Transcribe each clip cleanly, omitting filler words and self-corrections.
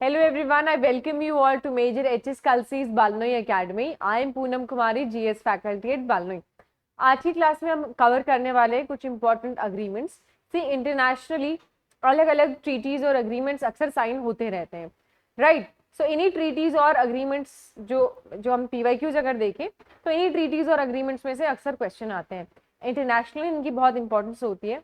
Hello everyone, I welcome you all to Major HS Kalsi's Balnoi Academy. I am Poonam Kumari, GS faculty at Balnoi. आज की class में हम cover करने वाले हैं कुछ इंपॉर्टेंट अग्रीमेंट्स। सी इंटरनेशनली अलग अलग ट्रीटीज और अग्रीमेंट्स अक्सर साइन होते रहते हैं, राइट। सो इन्हीं ट्रीटीज और अग्रीमेंट्स जो हम PYQs अगर देखें तो इन्हीं ट्रीटीज और अग्रीमेंट्स में से अक्सर क्वेश्चन आते हैं। इंटरनेशनली इनकी बहुत इंपॉर्टेंस होती है,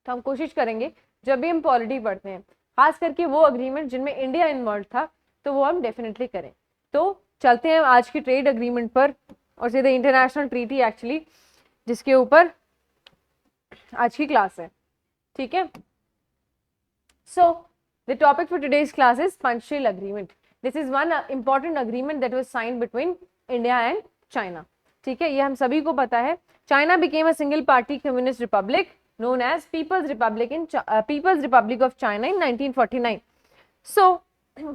तो हम कोशिश करेंगे जब भी हम पॉलिटी पढ़ते हैं खास करके वो अग्रीमेंट जिनमें इंडिया इन्वॉल्व था तो वो हम डेफिनेटली करें। तो चलते हैं आज की ट्रेड अग्रीमेंट पर और सीधे इंटरनेशनल ट्रीटी एक्चुअली जिसके ऊपर आज की क्लास है, ठीक है। So the topic for today's class is Panchsheel agreement. This is one important agreement that was signed between India and China, ठीक है। ये हम सभी को पता है। China became a single party communist Republic known as People's Republic of China in 1949. So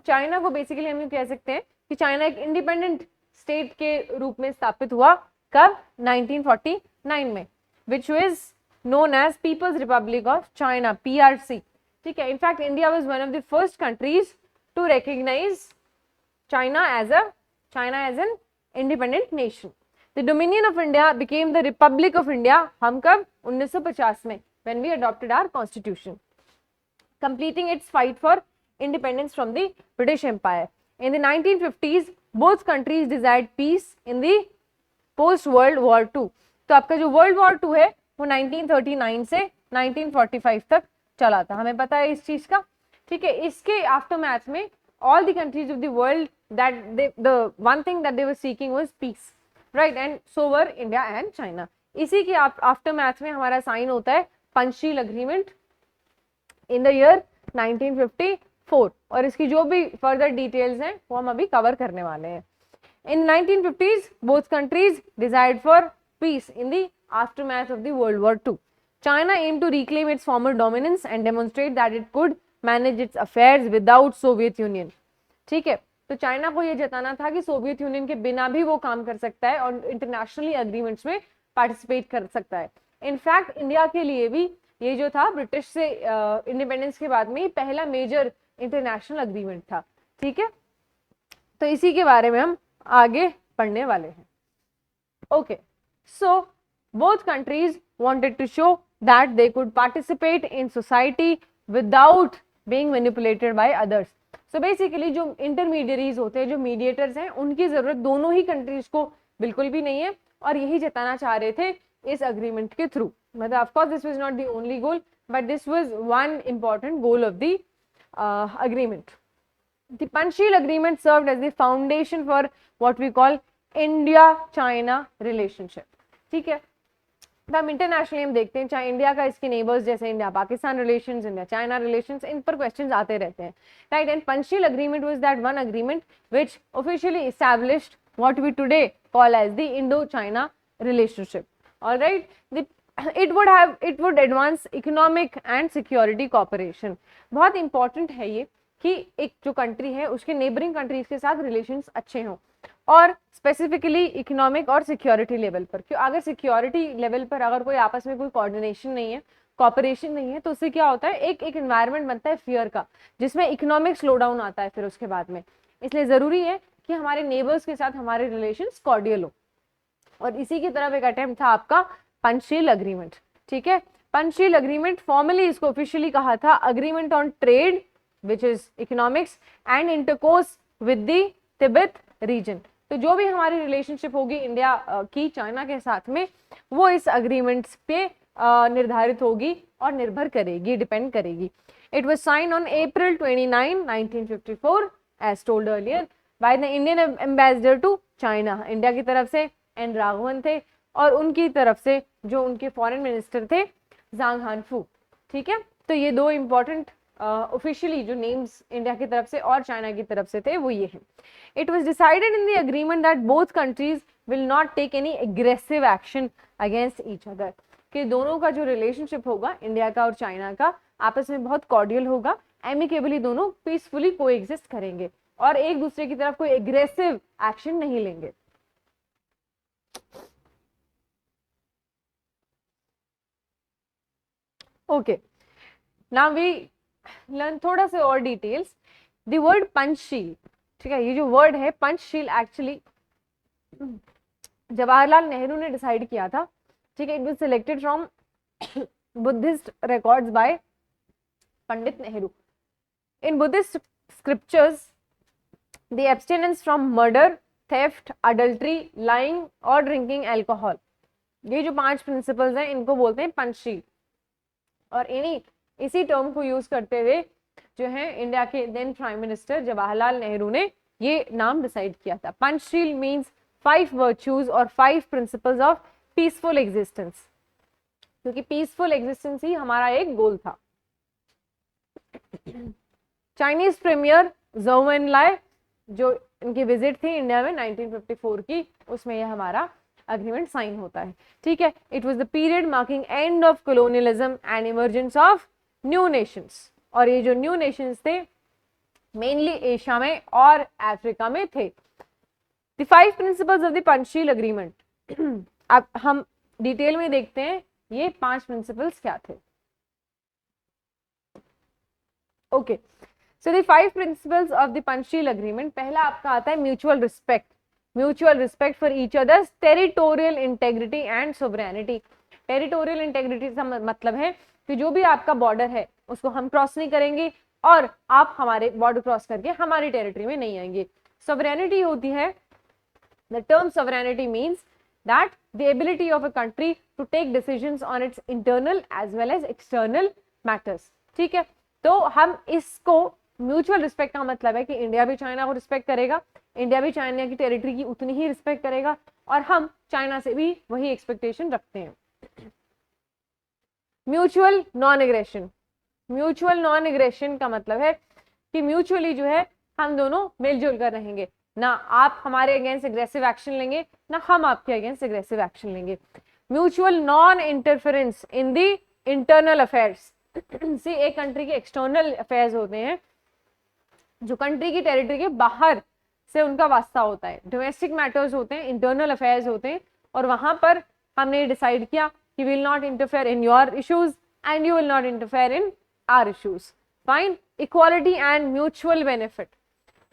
China को basically हम कह सकते हैं कि चाइना एक इंडिपेंडेंट स्टेट के रूप में स्थापित हुआ कब 1949 में, which was known as People's Republic of China PRC, ठीक है। In fact India was one of the first countries to recognize China as an independent nation. The Dominion of India became the Republic of India हम कब 1950 में, when we adopted our constitution, completing its fight for independence from the British Empire. In the 1950s, both countries desired peace in the post World War II. तो आपका जो World War II है वो 1939 से 1945 तक चला था, हमें पता है इस चीज का, ठीक है। इसके आफ्टरमैथ में all the countries of the world that the one thing that they were seeking was peace, right, and so were India and China. इसी के आफ्टर मैथ में हमारा साइन होता है Panchsheel agreement in the year 1954 और इसकी जो भी फर्दर डिटेल्स हैं वो हम अभी कवर करने वाले हैं। इन 1950s both countries decide for piece in the aftermath of the world war II. China aimed to reclaim its former dominance and demonstrate that it could manage its affairs without Soviet Union, ठीक है। तो China को ये जताना था कि Soviet union के बिना भी वो काम कर सकता है और इंटरनेशनली अग्रीमेंट्स में पार्टिसिपेट कर सकता है। इनफैक्ट इंडिया के लिए भी ये जो था ब्रिटिश से इंडिपेंडेंस के बाद में पहला मेजर इंटरनेशनल अग्रीमेंट था, ठीक है। तो इसी के बारे में हम आगे पढ़ने वाले हैं। Okay, so both countries wanted to show that they could participate in society without being manipulated by others. So basically जो इंटरमीडियरीज होते हैं, जो मीडिएटर्स हैं, उनकी जरूरत दोनों ही कंट्रीज को बिल्कुल भी नहीं है और यही जताना चाह रहे थे इस अग्रीमेंट के थ्रू। मतलब of course this was not the only goal but this was one important goal of the agreement. The Panchsheel agreement served as the foundation for what we call India-China relationship, ठीक है। तो हम internationally हम देखते हैं चाहे India का इसके नेबर्स जैसे India Pakistan relations, India China relations, इन पर क्वेश्चंस आते रहते हैं, right. And Panchsheel agreement was that one agreement which officially established what we today call as the Indo China relationship, alright. it would advance economic and security cooperation. बहुत important है ये कि एक जो कंट्री है उसके नेबरिंग कंट्रीज के साथ रिलेशंस अच्छे हों और स्पेसिफिकली इकोनॉमिक और सिक्योरिटी लेवल पर। क्यों, अगर सिक्योरिटी लेवल पर अगर कोई आपस में कोई कोऑर्डिनेशन नहीं है, कॉपरेशन नहीं है, तो उससे क्या होता है, एक एनवायरनमेंट बनता है फियर का जिसमें इकोनॉमिक स्लो डाउन आता है फिर उसके बाद में। इसलिए जरूरी है कि हमारे नेबर्स के साथ हमारे रिलेशंस कॉर्डियल हो और इसी की तरफ एक अटेम्प्ट था आपका पंचशील अग्रीमेंट, ठीक है। पंचशील अग्रीमेंट फॉर्मली इसको ऑफिशियली कहा था agreement on trade which is economics and intercourse with the Tibet region. तो जो भी हमारी रिलेशनशिप होगी इंडिया की चाइना के साथ में वो इस अग्रीमेंट्स पे निर्धारित होगी और निर्भर करेगी, डिपेंड करेगी। It was sign on April 29, 1954 as told earlier by the Indian ambassador to China. India की तरफ से एन राघवन थे और उनकी तरफ से जो उनके फॉरेन मिनिस्टर थे जांग हानफू, ठीक है। तो ये दो इंपॉर्टेंट ऑफिशियली जो नेम्स इंडिया की तरफ से और चाइना की तरफ से थे वो ये हैं। It was decided in the agreement that both countries will not take any aggressive action against each other, कि दोनों का जो रिलेशनशिप होगा इंडिया का और चाइना का आपस में बहुत कॉर्डियल होगा, एमिकेबली दोनों पीसफुली कोएग्जिस्ट करेंगे और एक दूसरे की तरफ कोई एग्रेसिव एक्शन नहीं लेंगे। Okay, now we learn थोड़ा से और डिटेल्स द वर्ड पंचशील, ठीक है, ये जो वर्ड है पंचशील एक्चुअली जवाहरलाल नेहरू ने डिसाइड किया था, ठीक है, it was selected from Buddhist records by Pandit Nehru. In Buddhist scriptures the abstinence from murder, theft, adultery, lying और ड्रिंकिंग एल्कोहल, ये जो 5 प्रिंसिपल्स हैं इनको बोलते हैं पंचशील। और इसी टर्म को यूज करते हुए जो है इंडिया के then prime minister Jawaharlal Nehru ने ये नाम डिसाइड किया था। पंचशील मीन्स 5 वर्च्यूज और 5 प्रिंसिपल्स ऑफ पीसफुल एग्जिस्टेंस, क्योंकि पीसफुल एग्जिस्टेंस ही हमारा एक गोल था। चाइनीज प्रीमियर ज़ोउ एनलाई जो इनकी विजिट थी इंडिया में 1954 की, उसमें यह हमारा अग्रीमेंट साइन होता है, ठीक है। It was the period marking end of colonialism and emergence of new Nations, और ये जो न्यू नेशंस थे मेनली एशिया में और अफ्रीका में थे। The 5 principles of the Panchsheel agreement, अब हम डिटेल में देखते हैं ये 5 प्रिंसिपल्स क्या थे। Okay, so the 5 principles of the Panchsheel agreement, पहला आपका आता है mutual respect for each others territorial integrity and sovereignty. Territorial integrity का मतलब है कि जो भी आपका बॉर्डर है उसको हम क्रॉस नहीं करेंगे और आप हमारे बॉर्डर क्रॉस करके हमारी टेरिटरी में नहीं आएंगे। सोवरेनिटी होती है, the term sovereignty means that the ability of a country to take decisions on its internal as well as external matters, ठीक है। तो हम इसको म्यूचुअल रिस्पेक्ट का मतलब है कि इंडिया भी चाइना को रिस्पेक्ट करेगा, इंडिया भी चाइना की टेरिटरी की उतनी ही रिस्पेक्ट करेगा और हम चाइना से भी वही एक्सपेक्टेशन रखते हैं। Mutual non aggression, mutual non aggression का मतलब है कि म्यूचुअली जो है हम दोनों मिलजुल कर रहेंगे, ना आप हमारे अगेंस्ट एग्रेसिव एक्शन लेंगे ना हम आपके अगेंस्ट एग्रेसिव एक्शन लेंगे। म्यूचुअल नॉन इंटरफेरेंस इन दी इंटरनल अफेयर्स, से एक कंट्री के एक्सटर्नल अफेयर्स होते हैं जो कंट्री की टेरिटरी के बाहर से उनका वास्ता होता है, डोमेस्टिक मैटर्स होते हैं, इंटरनल अफेयर्स होते हैं, और वहां पर हमने डिसाइड किया कि will not interfere in your issues and you will not interfere in our issues. Fine. Equality and mutual benefit,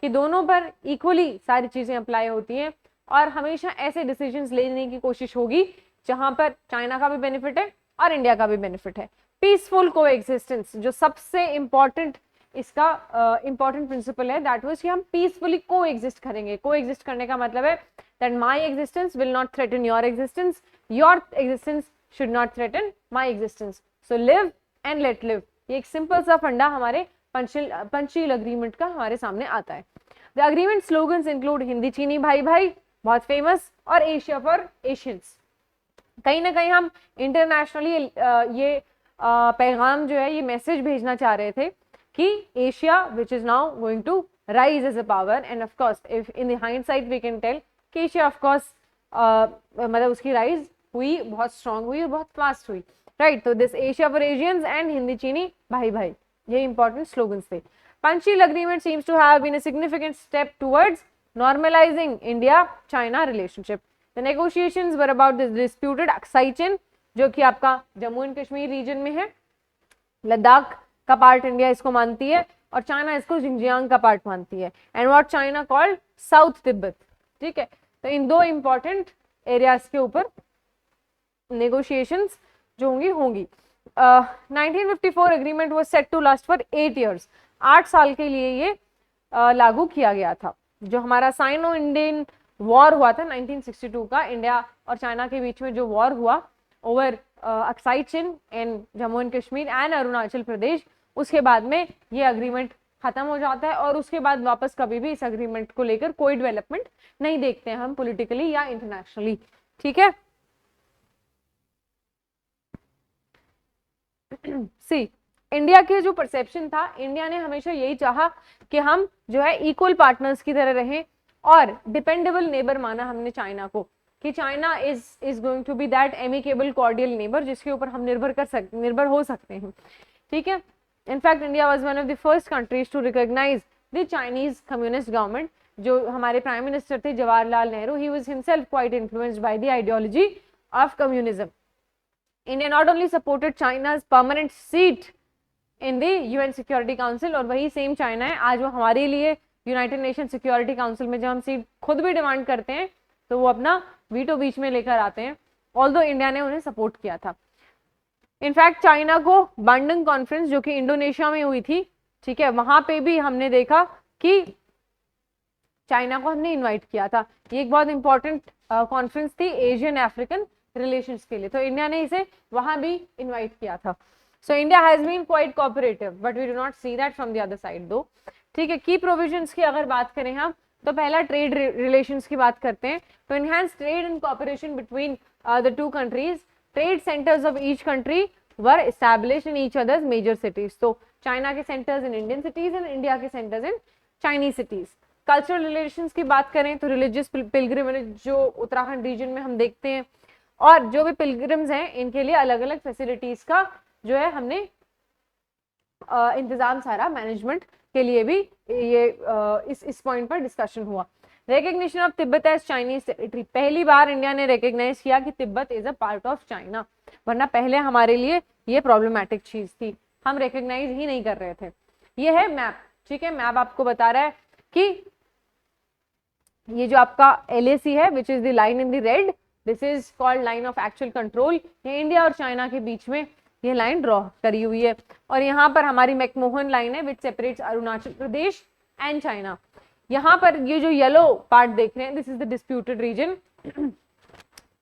कि दोनों पर इक्वली सारी चीजें अप्लाई होती हैं और हमेशा ऐसे डिसीजंस लेने की कोशिश होगी जहां पर चाइना का भी बेनिफिट है और इंडिया का भी बेनिफिट है। पीसफुल कोएग्जिस्टेंस, जो सबसे इंपॉर्टेंट इसका इंपॉर्टेंट प्रिंसिपल है, दैट वाज कि हम पीसफुली कोएग्जिस्ट करेंगे। कोएग्जिस्ट करने का मतलब है that my existence will not threaten your existence, your existence should not threaten my existence, so live and let live. ये एक सिंपल सा फंडा हमारे पंचशील अग्रीमेंट का हमारे सामने आता है। The agreement slogans include Hindi चीनी भाई भाई, बहुत फेमस, और एशिया फॉर एशियंस। कहीं ना कहीं हम इंटरनेशनली ये पैगाम जो है, ये मैसेज भेजना चाह रहे थे कि Asia which is now going to rise as a power, and of course if in the hindsight we can tell कि एशिया ऑफ कोर्स मतलब उसकी राइज हुई, बहुत स्ट्रांग हुई और बहुत फास्ट हुई, राइट। तो this Asia for Asians and हिंदी चीनी भाई भाई, ये इंपॉर्टेंट स्लोगन्स थे। Panchsheel agreement seems to have been a significant step towards normalizing India-China relationship. The negotiations were about the disputed Aksai Chin, जो कि आपका जम्मू एंड कश्मीर रीजन में है, लद्दाख का पार्ट इंडिया इसको मानती है और चाइना इसको जिंगजियांग का पार्ट मानती है, and what China called south Tibet, ठीक है। तो इन दो इंपॉर्टेंट एरियाज के ऊपर नेगोशिएशंस जो होंगी। 1954 agreement was set to last for 8 years, 8 साल के लिए ये लागू किया गया था। जो हमारा साइनो इंडियन वॉर हुआ था 1962 का, इंडिया और चाइना के बीच में जो वॉर हुआ over Aksai Chin and Jammu and Kashmir and Arunachal Pradesh, उसके बाद में ये अग्रीमेंट खत्म हो जाता है और उसके बाद वापस कभी भी इस अग्रीमेंट को लेकर कोई डेवलपमेंट नहीं देखते हैं हम पॉलिटिकली या इंटरनेशनली, ठीक है। सी इंडिया के जो परसेप्शन था, इंडिया ने हमेशा यही चाहा कि हम जो है इक्वल पार्टनर्स की तरह रहें और डिपेंडेबल नेबर माना हमने चाइना को, कि China is going to be that amicable cordial neighbour जिसके ऊपर हम निर्भर हो सकते हैं, ठीक है। In fact India was one of the first countries to recognise the Chinese communist government. जो हमारे प्राइम मिनिस्टर थे Jawaharlal Nehru, he was himself quite influenced by the ideology of communism. India not only supported China's permanent seat in the UN security council, और वही same China है आज वो हमारे लिए यूनाइटेड नेशन सिक्योरिटी काउंसिल में जब हम सीट खुद भी डिमांड करते हैं तो वो अपना वीटो बीच में लेकर आते हैं, ऑल्दो इंडिया ने उन्हें सपोर्ट किया था। इनफैक्ट चाइना को बांडंग कॉन्फ्रेंस जो कि इंडोनेशिया में हुई थी, ठीक है, वहां पे भी हमने देखा कि चाइना को हमने इनवाइट किया था। ये एक बहुत इंपॉर्टेंट कॉन्फ्रेंस थी एशियन अफ्रीकन रिलेशंस के लिए, तो इंडिया ने इसे वहां भी इनवाइट किया था। So India has been quite cooperative but we do not see that from the other side though, ठीक है। की प्रोविजंस की अगर बात करें हम तो पहला ट्रेड रिलेशंस की बात करते हैं। तो enhance trade and cooperation between the two countries, trade centres of each country were established in each others major cities. तो चाइना के centres in Indian cities and India के centres in Chinese cities. Cultural relations की बात करें तो religious pilgrimage जो Uttarakhand reason में हम देखते हैं, और जो भी पिलग्रिम्स हैं इनके लिए अलग अलग फैसिलिटीज का जो है हमने इंतजाम सारा मैनेजमेंट के लिए भी ये इस पॉइंट पर डिस्कशन हुआ। Recognition of Tibet as Chinese territory, पहली बार इंडिया ने रिकग्नाइज किया कि Tibet is a part of China, वरना पहले हमारे लिए ये प्रॉब्लमैटिक चीज थी, हम रिकग्नाइज ही नहीं कर रहे थे। ये है मैप, ठीक है, मैप आपको बता रहा है कि ये जो आपका LAC है which is the line in the red, this is called line of actual control. ये इंडिया और चाइना के बीच में ये लाइन ड्रॉ करी हुई है, और यहाँ पर हमारी मैकमोहन लाइन है which separates Arunachal Pradesh and China. यहाँ पर ये जो येलो पार्ट देख रहे हैं this is the disputed region.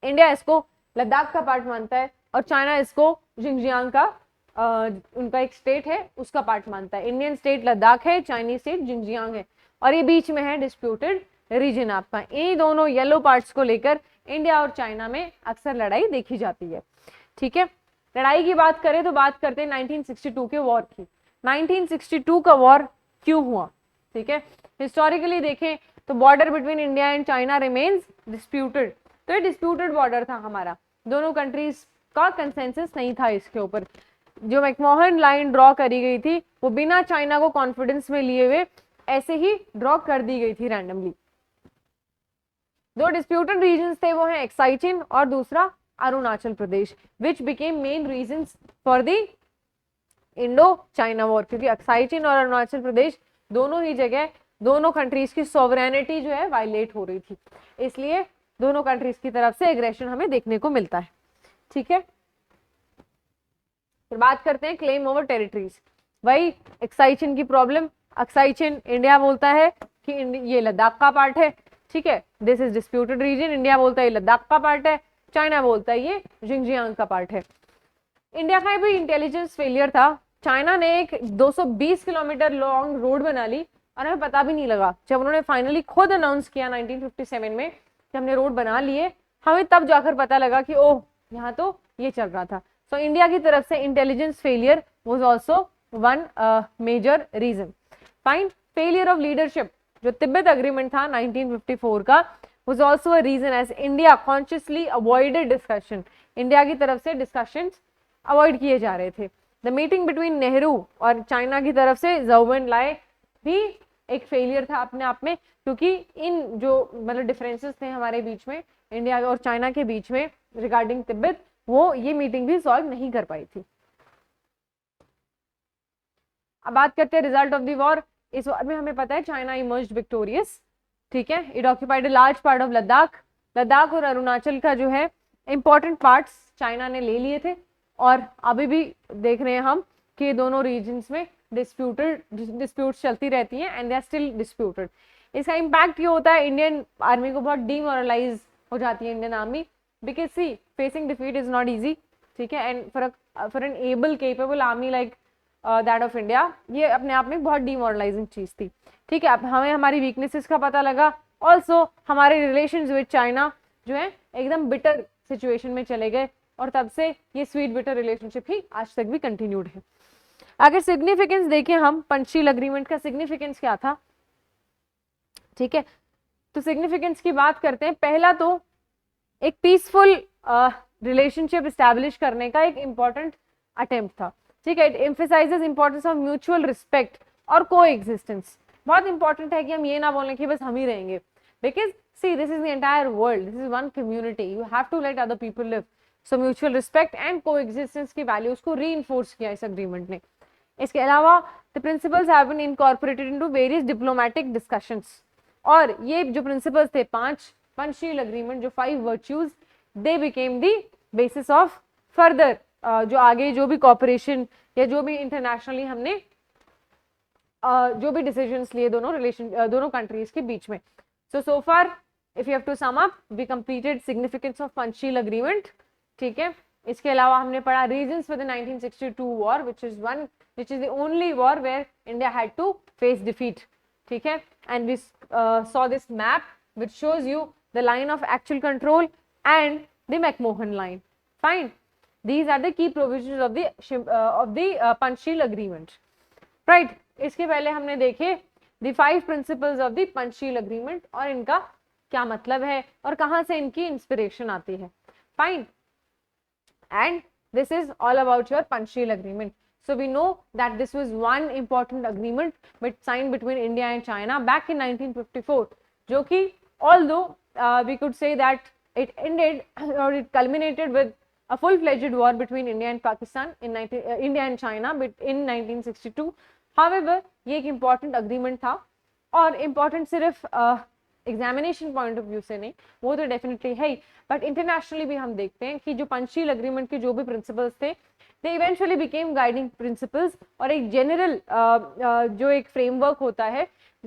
India इसको लद्दाख का पार्ट मानता है और चाइना इसको जिंगजियांग का उनका एक स्टेट है उसका पार्ट मानता है। इंडियन स्टेट लद्दाख है, चाइनीज स्टेट जिंगजियांग है, और ये बीच में है डिस्प्यूटेड रीजन आपका। इन दोनों येलो पार्ट्स को लेकर इंडिया और चाइना में अक्सर लड़ाई देखी जाती है, ठीक है। लड़ाई की बात करें तो बात करते हैं 1962 के वॉर की। 1962 का वॉर क्यों हुआ, ठीक है, हिस्टोरिकली देखें तो border between India and China remains disputed. तो ये डिस्प्यूटेड बॉर्डर था हमारा, दोनों कंट्रीज का कंसेंसस नहीं था इसके ऊपर। जो मैकमोहन लाइन ड्रॉ करी गई थी वो बिना चाइना को कॉन्फिडेंस में लिए हुए ऐसे ही ड्रॉ कर दी गई थी रैंडमली। दो डिस्प्यूटेड रीजन्स थे, वो हैं एक्साई चिन और दूसरा Arunachal Pradesh, which became main reasons for the Indo China war, क्योंकि एक्साई चिन और अरुणाचल प्रदेश दोनों ही जगह दोनों कंट्रीज की सॉवरेनिटी जो है वायलेट हो रही थी, इसलिए दोनों कंट्रीज की तरफ से एग्रेशन हमें देखने को मिलता है, ठीक है। फिर बात करते हैं क्लेम ओवर टेरिटरीज। वही एक्साई चिन की प्रॉब्लम, एक्साई चिन इंडिया बोलता है कि ये लद्दाख का पार्ट है, ठीक है, this is disputed region, India बोलता है ये लद्दाख का पार्ट है, चाइना बोलता है ये जिंगजियांग का पार्ट है। इंडिया का भी इंटेलिजेंस फेलियर था, चाइना ने एक 220 किलोमीटर लॉन्ग रोड बना ली और हमें पता भी नहीं लगा। जब उन्होंने फाइनली खुद अनाउंस किया 1957 में कि हमने रोड बना लिए, हमें तब जाकर पता लगा कि ओह यहाँ तो ये चल रहा था। सो इंडिया की तरफ से intelligence failure was also one major reason. Fine, failure of leadership, जो तिब्बत अग्रीमेंट था 1954 का was also a reason as India consciously avoided discussion. India की तरफ से डिस्कशंस अवॉइड किए जा रहे थे। द मीटिंग बिटवीन नेहरू और चाइना की तरफ से ज़ोउ एनलाई भी एक फेलियर था अपने आप में, क्योंकि इन जो मतलब डिफरेंसेस थे हमारे बीच में इंडिया और चाइना के बीच में रिगार्डिंग तिब्बत, वो ये मीटिंग भी सॉल्व नहीं कर पाई थी। अब बात करते हैं रिजल्ट ऑफ द वॉर। इस वॉर में हमें पता है चाइना इमर्ज्ड विक्टोरियस, ठीक है। It occupied a large part of Ladakh. Ladakh और अरुणाचल का जो है इंपॉर्टेंट पार्ट्स चाइना ने ले लिए थे, और अभी भी देख रहे हैं हम कि दोनों रीजन्स में डिस्प्यूट्स चलती रहती हैं and they are still disputed. इसका इम्पैक्ट ये होता है इंडियन आर्मी को बहुत डीमोरलाइज हो जाती है Indian army, because see facing defeat is not easy, ठीक है, and for an able capable army like that of India, ये अपने आप में बहुत डीमोरलाइजिंग चीज थी, ठीक है। अब हमें हमारी वीकनेसेस का पता लगा, ऑल्सो हमारे रिलेशंस विद चाइना जो है एकदम बिटर सिचुएशन में चले गए, और तब से ये स्वीट बिटर रिलेशनशिप ही आज तक भी कंटिन्यूड है। अगर सिग्निफिकेंस देखें हम, पंचशील अग्रीमेंट का सिग्निफिकेंस क्या था, ठीक है, तो सिग्निफिकेंस की बात करते हैं। पहला तो एक पीसफुल रिलेशनशिप एस्टैब्लिश करने का एक इंपॉर्टेंट अटेम्प्ट था, ठीक है। It emphasises importance of mutual respect और को एग्जिस्टेंस। बहुत इंपॉर्टेंट है कि हम ये ना बोलें कि बस हम ही रहेंगे, because see this is the entire world, this is one community, you have to let other people live. So mutual respect and coexistence की वैल्यूज को री इन्फोर्स किया इस अग्रीमेंट ने। इसके अलावा the principles have been incorporated into various diplomatic discussions, और ये जो प्रिंसिपल्स थे 5 पंचशील अग्रीमेंट, जो 5 virtues, they became the basis of further जो आगे जो भी कॉपरेशन या जो भी इंटरनेशनली हमने जो भी डिसीजंस लिए दोनों कंट्रीज के बीच में. So far if you have to sum up, we completed significance of Panchsheel agreement. ठीक है, इसके अलावा हमने पढ़ा reasons for the 1962 war, which is the only war where India had to face defeat. ठीक है, and we saw this map which shows you the line of actual control and the McMahon line. Fine, these are the key provisions of the Panchsheel agreement. Right, इसके पहले हमने देखे the 5 principles of the Panchsheel agreement और इनका क्या मतलब है और कहाँ से इनकी इंस्पिरेशन आती है. Fine, and this is all about your Panchsheel agreement. So we know that this was one important agreement signed between India and China back in 1954, जो कि although we could say that it ended or it culminated with a full-fledged war between India and Pakistan India and China in 1962. However, ये एक important agreement था, और important सिर्फ examination point of view से नहीं, वो तो डेफिनेटली है ही, बट इंटरनेशनली भी हम देखते हैं कि जो पंचशील अग्रीमेंट के जो भी प्रिंसिपल्स थे, they eventually became guiding principles, और एक जनरल जो एक फ्रेमवर्क होता है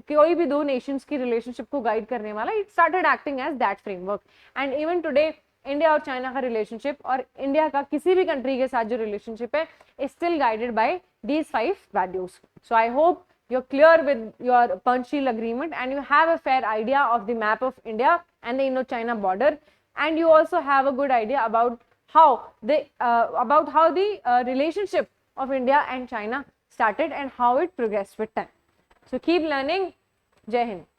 कोई भी दो नेशंस की रिलेशनशिप को गाइड करने वाला, it started acting as that framework. And even today India और चाइना का रिलेशनशिप और इंडिया का किसी भी कंट्री के साथ जो रिलेशनशिप है, is still guided by these 5 values. So I hope you're clear with your Panchsheel agreement and you have a fair idea of the map of India and the Indo-China border, and you also have a good idea about how the relationship of India and China started and how it progressed with time. So keep learning. Jai Hind.